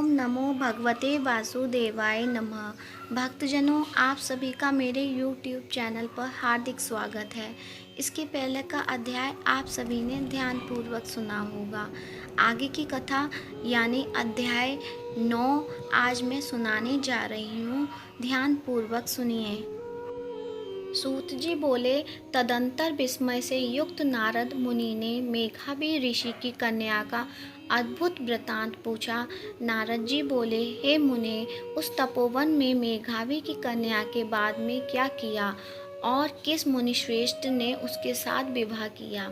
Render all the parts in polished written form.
ओम नमो भगवते वासुदेवाय नमः। भक्तजनों, आप सभी का मेरे YouTube चैनल पर हार्दिक स्वागत है। इसके पहले का अध्याय आप सभी ने ध्यानपूर्वक सुना होगा। आगे की कथा यानी अध्याय 9 आज मैं सुनाने जा रही हूँ। ध्यानपूर्वक सुनिए। सूत जी बोले, तदंतर विस्मय से युक्त नारद मुनि ने मेघावी ऋषि की कन्या का अद्भुत वृतांत पूछा। नारद जी बोले, हे मुने, उस तपोवन में मेघावी की कन्या के बाद में क्या किया और किस मुनिश्रेष्ठ ने उसके साथ विवाह किया?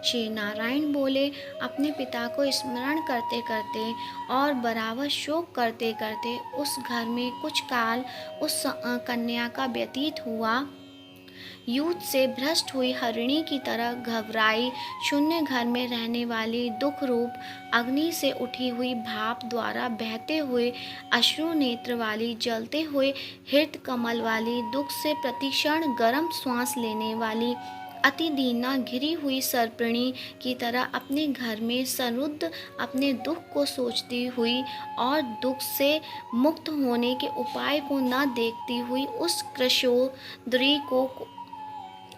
श्री नारायण बोले, अपने पिता को स्मरण करते करते और बराबर शोक करते करते उस घर में कुछ काल उस कन्या का व्यतीत हुआ। युद्ध से भ्रष्ट हुई हरिणी की तरह घबराई शून्य घर में रहने वाली दुख रूप अग्नि से उठी हुई भाप द्वारा बहते हुए अश्रु नेत्र वाली जलते हुए हृत कमल वाली दुख से प्रतिक्षण गर्म श्वास लेने वाली अति दीना घिरी हुई सर्पिणी की तरह अपने घर में सरुद्ध अपने दुख को सोचती हुई और दुख से मुक्त होने के उपाय को न देखती हुई उस कृशोदरी को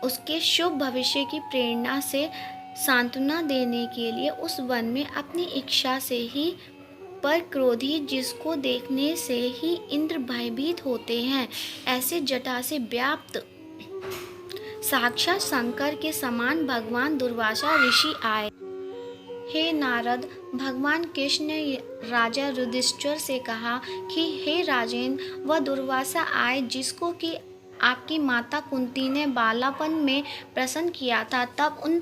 उसके शुभ भविष्य की प्रेरणा से सांत्वना देने के लिए उस वन में अपनी इच्छा से ही पर क्रोधी जिसको देखने से ही इंद्र भयभीत होते हैं, ऐसे जटा से व्याप्त साक्षात शंकर के समान भगवान दुर्वासा ऋषि आए। हे नारद, भगवान कृष्ण ने राजा युधिष्ठिर से कहा कि हे राजेन, वह दुर्वासा आए जिसको कि आपकी माता कुंती ने बालापन में प्रसन्न किया था। तब उन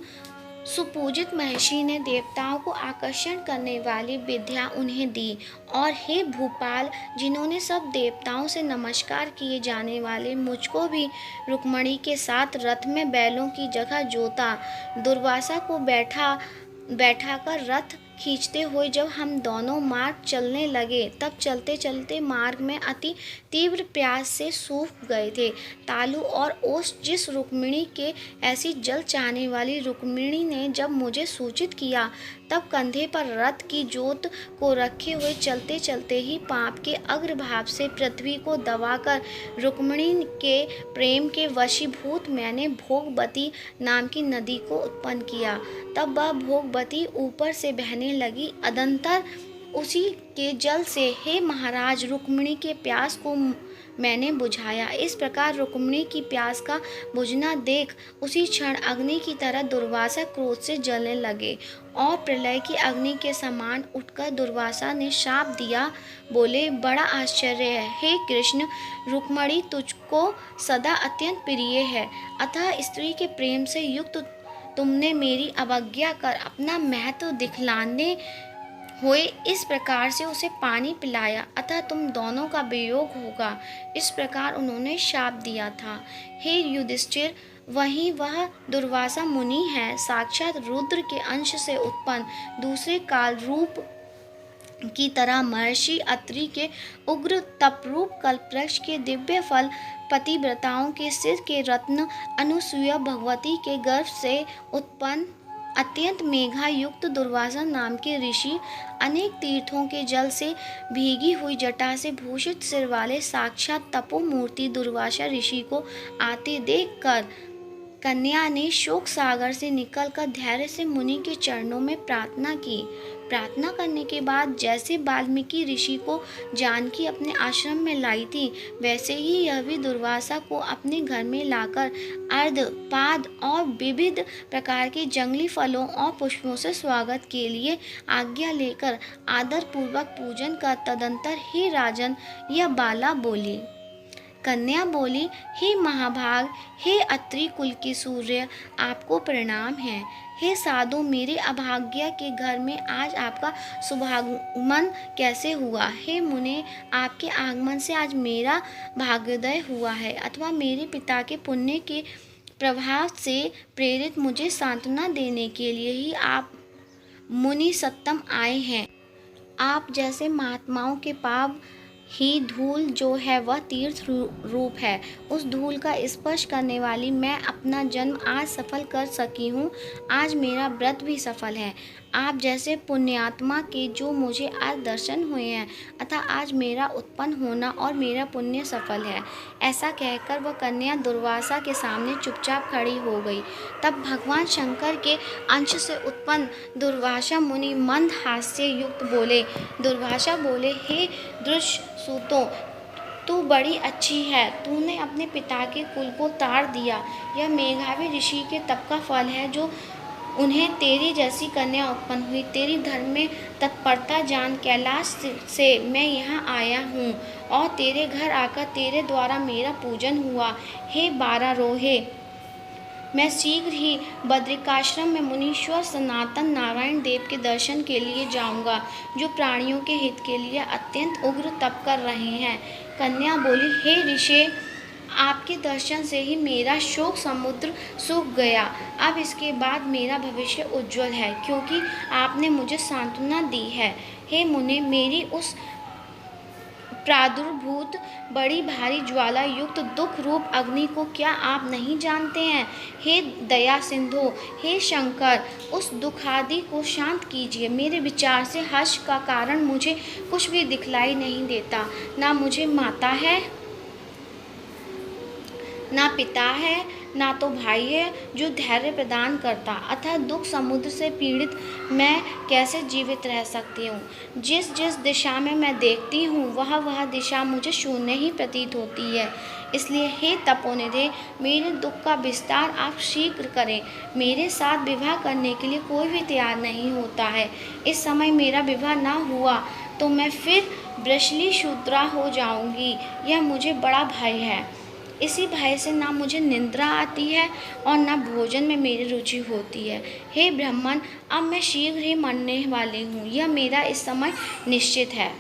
सुपूजित महर्षि ने देवताओं को आकर्षण करने वाली विद्या उन्हें दी। और हे भूपाल, जिन्होंने सब देवताओं से नमस्कार किए जाने वाले मुझको भी रुक्मणी के साथ रथ में बैलों की जगह जोता। दुर्वासा को बैठाकर रथ खींचते हुए जब हम दोनों मार्ग चलने लगे, तब चलते चलते मार्ग में अति तीव्र प्यास से सूख गए थे। तालु और ओस जिस रुक्मिणी के ऐसी जल चाहने वाली रुक्मिणी ने जब मुझे सूचित किया, तब कंधे पर रथ की जोत को रखे हुए चलते चलते ही पाप के अग्रभाव से पृथ्वी को दबाकर रुक्मिणी के प्रेम के वशीभूत मैंने भोगवती नाम की नदी को उत्पन्न किया। तब वह भोगवती ऊपर से बहने लगी। अदंतर उसी के जल से हे महाराज, रुक्मिणी के प्यास को मैंने बुझाया। इस प्रकार रुक्मिणी की प्यास का बुझना देख उसी क्षण अग्नि की तरह दुर्वासा क्रोध से जलने लगे और प्रलय की अग्नि के समान उठकर दुर्वासा ने शाप दिया। बोले, बड़ा आश्चर्य है हे कृष्ण, रुक्मिणी तुझको सदा अत्यंत प्रिय है, अतः स्त्री के प्रेम से युक्त तुमने मेरी अवज्ञा कर अपना महत्व दिखलाने हुए इस प्रकार से उसे पानी पिलाया, अतः तुम दोनों का वियोग होगा। इस प्रकार उन्होंने शाप दिया था। हे युधिष्ठिर, वही वह दुर्वासा मुनि है, साक्षात रुद्र के अंश से उत्पन्न, दूसरे काल रूप की तरह महर्षि अत्रि के उग्र तपरूप कल्पवृक्ष के दिव्य फल पतिव्रताओं के सिर के रत्न अनुसुईया भगवती के गर्भ से उत्पन्न अत्यंत मेघा युक्त दुर्वासा नाम के ऋषि, अनेक तीर्थों के जल से भीगी हुई जटा से भूषित सिर वाले साक्षात तपोमूर्ति दुर्वासा ऋषि को आते देख कर कन्या ने शोक सागर से निकलकर धैर्य से मुनि के चरणों में प्रार्थना की। प्रार्थना करने के बाद जैसे वाल्मीकि ऋषि को जानकी अपने आश्रम में लाई थी, वैसे ही यह भी दुर्वासा को अपने घर में लाकर अर्ध पाद और विविध प्रकार के जंगली फलों और पुष्पों से स्वागत के लिए आज्ञा लेकर आदर पूर्वक पूजन का। तदंतर हे राजन, यह बाला बोली। कन्या बोली, हे महाभाग, हे अत्रि कुल के सूर्य, आपको प्रणाम है। हे साधु, मेरे अभाग्य के घर में आज आपका शुभागमन कैसे हुआ? हे मुने, आपके आगमन से आज मेरा भाग्योदय हुआ है, अथवा मेरे पिता के पुण्य के प्रभाव से प्रेरित मुझे सांत्वना देने के लिए ही आप मुनि सत्तम आए हैं। आप जैसे महात्माओं के पाप ही धूल जो है वह तीर्थ रूप है। उस धूल का स्पर्श करने वाली मैं अपना जन्म आज सफल कर सकी हूँ। आज मेरा व्रत भी सफल है। आप जैसे पुण्यात्मा के जो मुझे आज दर्शन हुए हैं, अतः आज मेरा उत्पन्न होना और मेरा पुण्य सफल है। ऐसा कहकर वह कन्या दुर्वासा के सामने चुपचाप खड़ी हो गई। तब भगवान शंकर के अंश से उत्पन्न दुर्वासा मुनि मंद हास्य युक्त बोले। दुर्वासा बोले, हे दृश्यसूतो, तू बड़ी अच्छी है। तूने अपने पिता के कुल को तार दिया। यह मेघावी ऋषि के तप का फल है जो उन्हें तेरी जैसी कन्या उत्पन्न हुई। तेरी धर्म में तत्परता जान कैलाश से मैं यहाँ आया हूँ और तेरे घर आकर तेरे द्वारा मेरा पूजन हुआ। हे बारारोहे, मैं शीघ्र ही बद्रिकाश्रम में मुनीश्वर सनातन नारायण देव के दर्शन के लिए जाऊंगा, जो प्राणियों के हित के लिए अत्यंत उग्र तप कर रहे हैं। कन्या बोली, हे ऋषि, आपके दर्शन से ही मेरा शोक समुद्र सूख गया। अब इसके बाद मेरा भविष्य उज्जवल है, क्योंकि आपने मुझे सांत्वना दी है। हे मुने, मेरी उस प्रादुर्भूत बड़ी भारी ज्वाला युक्त दुख रूप अग्नि को क्या आप नहीं जानते हैं? हे दया सिंधु, हे शंकर, उस दुखादि को शांत कीजिए। मेरे विचार से हर्ष का कारण मुझे कुछ भी दिखलाई नहीं देता। ना मुझे माता है, ना पिता है, ना तो भाई है जो धैर्य प्रदान करता। अतः दुख समुद्र से पीड़ित मैं कैसे जीवित रह सकती हूँ? जिस जिस दिशा में मैं देखती हूँ वह वह दिशा मुझे शून्य ही प्रतीत होती है। इसलिए हे तपोनिधे, मेरे दुख का विस्तार आप शीघ्र करें। मेरे साथ विवाह करने के लिए कोई भी तैयार नहीं होता है। इस समय मेरा विवाह न हुआ तो मैं फिर वृषली शूद्रा हो जाऊंगी। यह मुझे बड़ा भय है। इसी भय से ना मुझे निद्रा आती है और ना भोजन में मेरी रुचि होती है। हे ब्राह्मण, अब मैं शीघ्र ही मरने वाली हूँ, यह मेरा इस समय निश्चित है।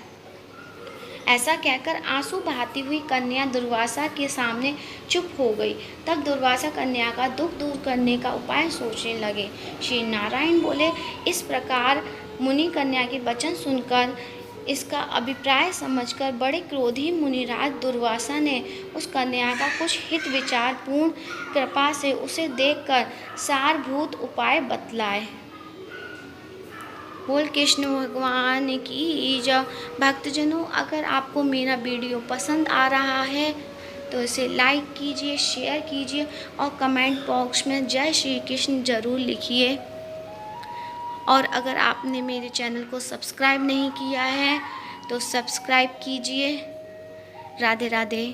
ऐसा कहकर आंसू बहाती हुई कन्या दुर्वासा के सामने चुप हो गई। तब दुर्वासा कन्या का दुख दूर करने का उपाय सोचने लगे। श्री नारायण बोले, इस प्रकार मुनि कन्या के वचन सुनकर, इसका अभिप्राय समझकर बड़े क्रोधी मुनिराज दुर्वासा ने उस कन्या का कुछ हित विचार पूर्ण कृपा से उसे देखकर सारभूत उपाय बतलाए। बोल कृष्ण भगवान की जय। भक्तजनों, अगर आपको मेरा वीडियो पसंद आ रहा है तो इसे लाइक कीजिए, शेयर कीजिए और कमेंट बॉक्स में जय श्री कृष्ण ज़रूर लिखिए। और अगर आपने मेरे चैनल को सब्सक्राइब नहीं किया है तो सब्सक्राइब कीजिए। राधे राधे।